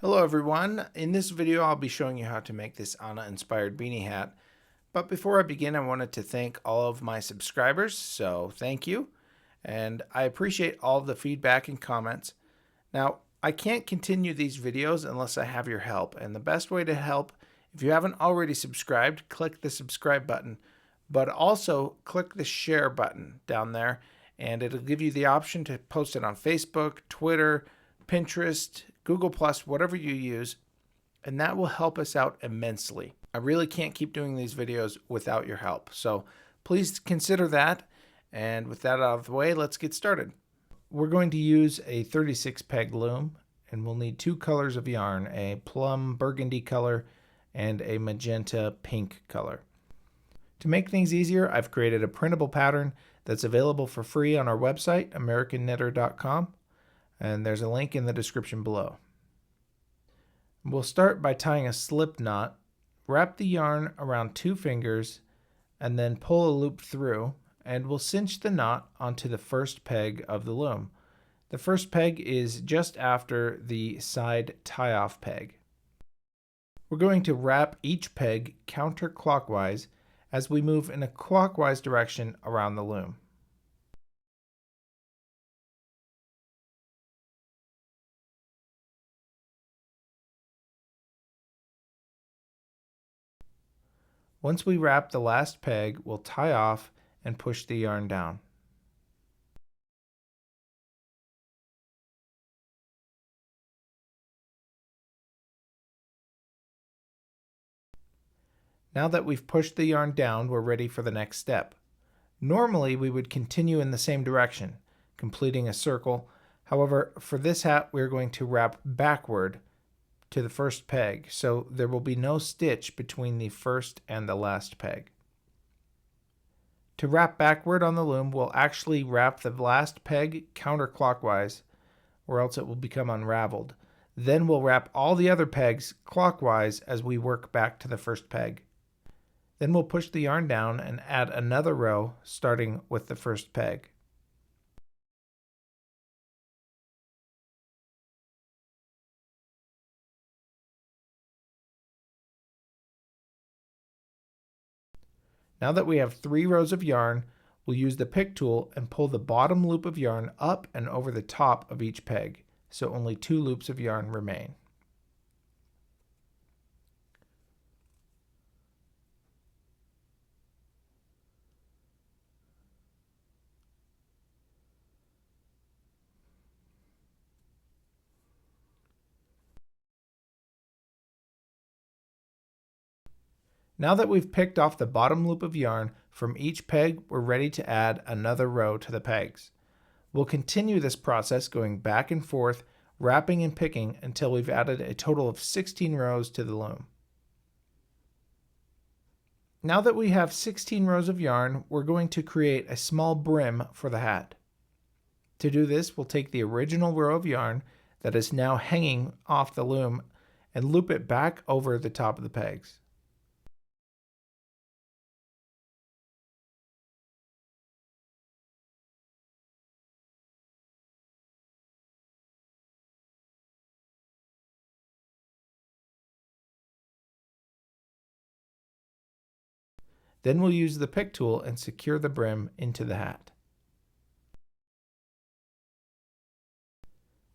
Hello everyone, in this video I'll be showing you how to make this Anna inspired beanie hat. But before I begin, I wanted to thank all of my subscribers, so thank you. And I appreciate all of the feedback and comments. Now, I can't continue these videos unless I have your help, and the best way to help, if you haven't already subscribed, click the subscribe button, but also click the share button down there, and it'll give you the option to post it on Facebook, Twitter, Pinterest, Google+, whatever you use, and that will help us out immensely. I really can't keep doing these videos without your help, so please consider that. And with that out of the way, let's get started. We're going to use a 36 peg loom, and we'll need two colors of yarn, a plum burgundy color and a magenta pink color. To make things easier, I've created a printable pattern that's available for free on our website, americanknitter.com, and there's a link in the description below. We'll start by tying a slip knot, wrap the yarn around 2 fingers, and then pull a loop through, and we'll cinch the knot onto the first peg of the loom. The first peg is just after the side tie-off peg. We're going to wrap each peg counterclockwise as we move in a clockwise direction around the loom. Once we wrap the last peg, we'll tie off and push the yarn down. Now that we've pushed the yarn down, we're ready for the next step. Normally, we would continue in the same direction, completing a circle. However, for this hat, we're going to wrap backward to the first peg, so there will be no stitch between the first and the last peg. To wrap backward on the loom, we'll actually wrap the last peg counterclockwise, or else it will become unraveled. Then we'll wrap all the other pegs clockwise as we work back to the first peg. Then we'll push the yarn down and add another row starting with the first peg. Now that we have 3 rows of yarn, we'll use the pick tool and pull the bottom loop of yarn up and over the top of each peg, so only 2 loops of yarn remain. Now that we've picked off the bottom loop of yarn from each peg, we're ready to add another row to the pegs. We'll continue this process going back and forth, wrapping and picking until we've added a total of 16 rows to the loom. Now that we have 16 rows of yarn, we're going to create a small brim for the hat. To do this, we'll take the original row of yarn that is now hanging off the loom and loop it back over the top of the pegs. Then we'll use the pick tool and secure the brim into the hat.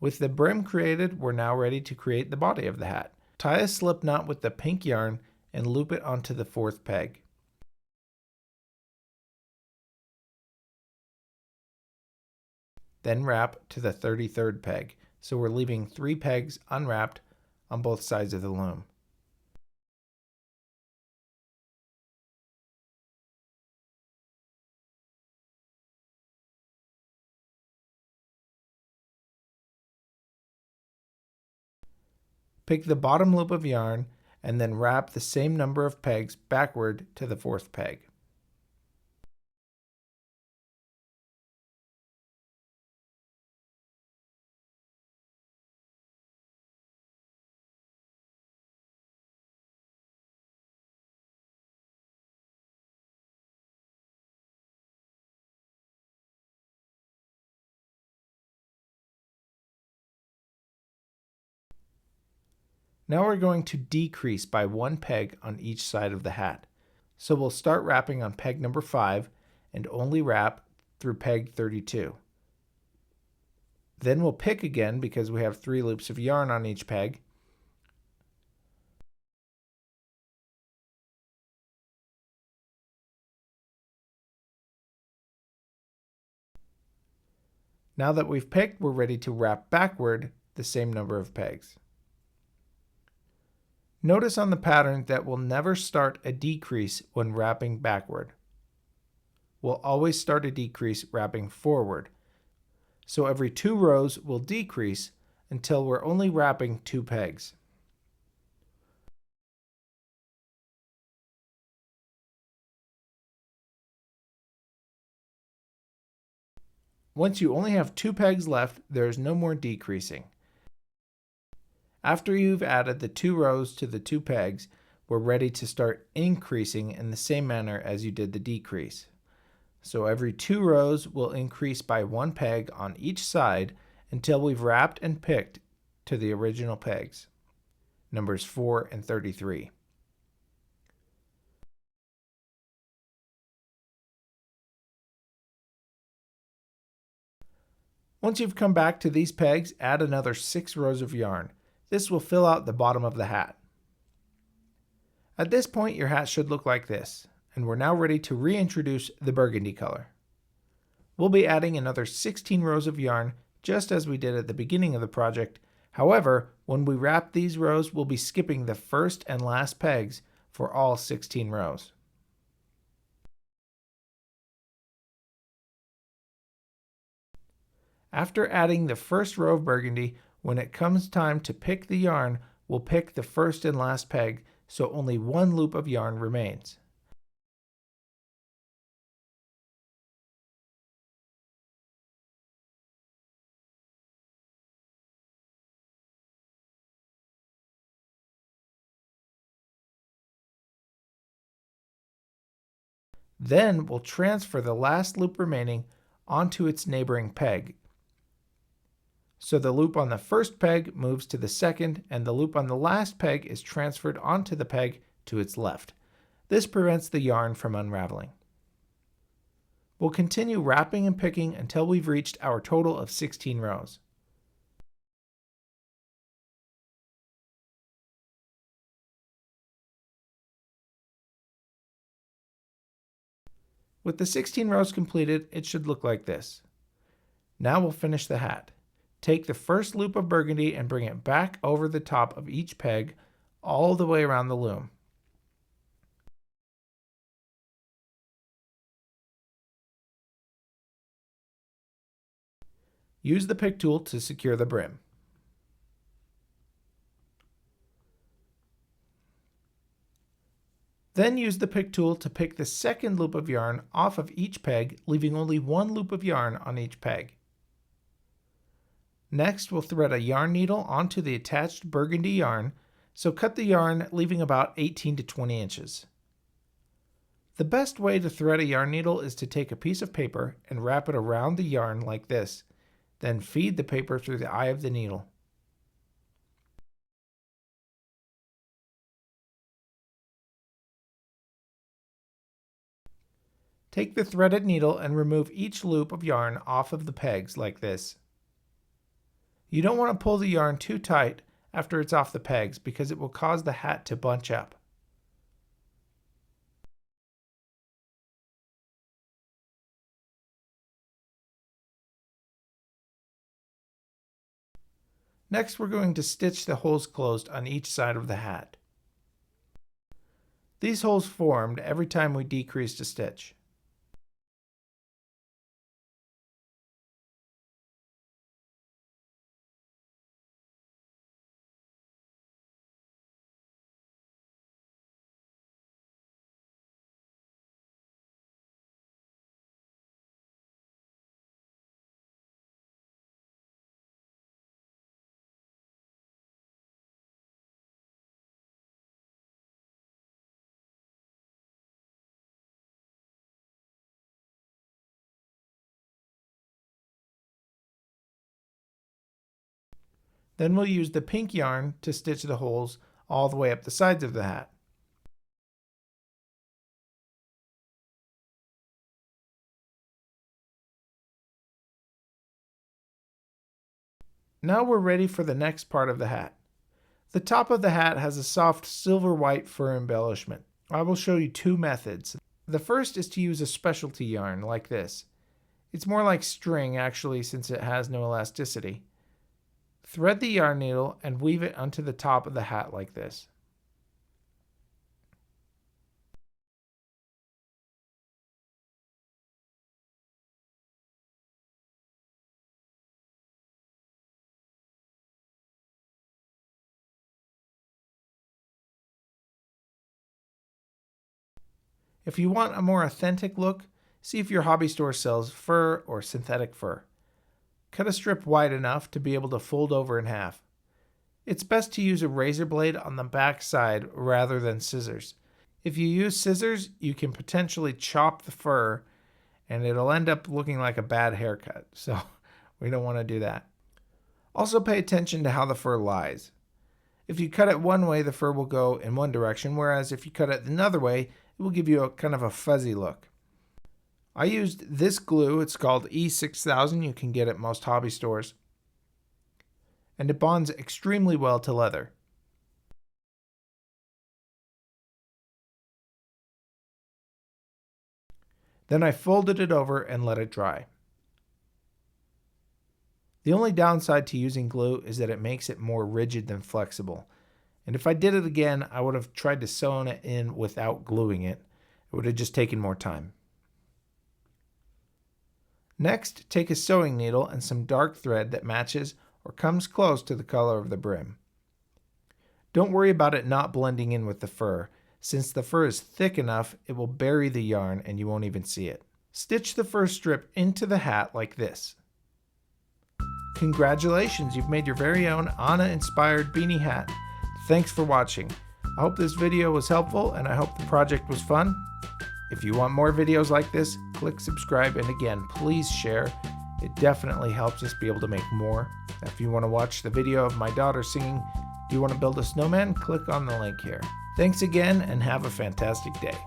With the brim created, we're now ready to create the body of the hat. Tie a slip knot with the pink yarn and loop it onto the 4th peg. Then wrap to the 33rd peg, so we're leaving 3 pegs unwrapped on both sides of the loom. Pick the bottom loop of yarn and then wrap the same number of pegs backward to the 4th peg. Now we're going to decrease by one peg on each side of the hat. So we'll start wrapping on peg number 5 and only wrap through peg 32. Then we'll pick again because we have 3 loops of yarn on each peg. Now that we've picked, we're ready to wrap backward the same number of pegs. Notice on the pattern that we'll never start a decrease when wrapping backward. We'll always start a decrease wrapping forward. So every 2 rows we'll decrease until we're only wrapping 2 pegs. Once you only have 2 pegs left, there is no more decreasing. After you've added the 2 rows to the 2 pegs, we're ready to start increasing in the same manner as you did the decrease. So every 2 rows will increase by 1 peg on each side until we've wrapped and picked to the original pegs, numbers 4 and 33. Once you've come back to these pegs, add another 6 rows of yarn. This will fill out the bottom of the hat. At this point, your hat should look like this, and we're now ready to reintroduce the burgundy color. We'll be adding another 16 rows of yarn just as we did at the beginning of the project. However, when we wrap these rows, we'll be skipping the first and last pegs for all 16 rows. After adding the first row of burgundy, when it comes time to pick the yarn, we'll pick the first and last peg, so only 1 loop of yarn remains. Then we'll transfer the last loop remaining onto its neighboring peg. So the loop on the first peg moves to the second, and the loop on the last peg is transferred onto the peg to its left. This prevents the yarn from unraveling. We'll continue wrapping and picking until we've reached our total of 16 rows. With the 16 rows completed, it should look like this. Now we'll finish the hat. Take the first loop of burgundy and bring it back over the top of each peg all the way around the loom. Use the pick tool to secure the brim. Then use the pick tool to pick the second loop of yarn off of each peg, leaving only 1 loop of yarn on each peg. Next, we'll thread a yarn needle onto the attached burgundy yarn, so cut the yarn leaving about 18 to 20 inches. The best way to thread a yarn needle is to take a piece of paper and wrap it around the yarn like this, then feed the paper through the eye of the needle. Take the threaded needle and remove each loop of yarn off of the pegs like this. You don't want to pull the yarn too tight after it's off the pegs because it will cause the hat to bunch up. Next, we're going to stitch the holes closed on each side of the hat. These holes formed every time we decreased a stitch. Then we'll use the pink yarn to stitch the holes all the way up the sides of the hat. Now we're ready for the next part of the hat. The top of the hat has a soft silver white fur embellishment. I will show you two methods. The first is to use a specialty yarn like this. It's more like string actually, since it has no elasticity. Thread the yarn needle and weave it onto the top of the hat like this. If you want a more authentic look, see if your hobby store sells fur or synthetic fur. Cut a strip wide enough to be able to fold over in half. It's best to use a razor blade on the back side rather than scissors. If you use scissors, you can potentially chop the fur and it'll end up looking like a bad haircut, so we don't want to do that. Also pay attention to how the fur lies. If you cut it one way, the fur will go in one direction, whereas if you cut it another way, it will give you a kind of a fuzzy look. I used this glue. It's called E6000. You can get it at most hobby stores. And it bonds extremely well to leather. Then I folded it over and let it dry. The only downside to using glue is that it makes it more rigid than flexible. And if I did it again, I would have tried to sew it in without gluing it. It would have just taken more time. Next, take a sewing needle and some dark thread that matches or comes close to the color of the brim. Don't worry about it not blending in with the fur. Since the fur is thick enough, it will bury the yarn and you won't even see it. Stitch the first strip into the hat like this. Congratulations, you've made your very own Anna-inspired beanie hat. Thanks for watching. I hope this video was helpful and I hope the project was fun. If you want more videos like this, click subscribe, and again, please share. It definitely helps us be able to make more. If you want to watch the video of my daughter singing "Do You Want to Build a Snowman?" click on the link here. Thanks again and have a fantastic day.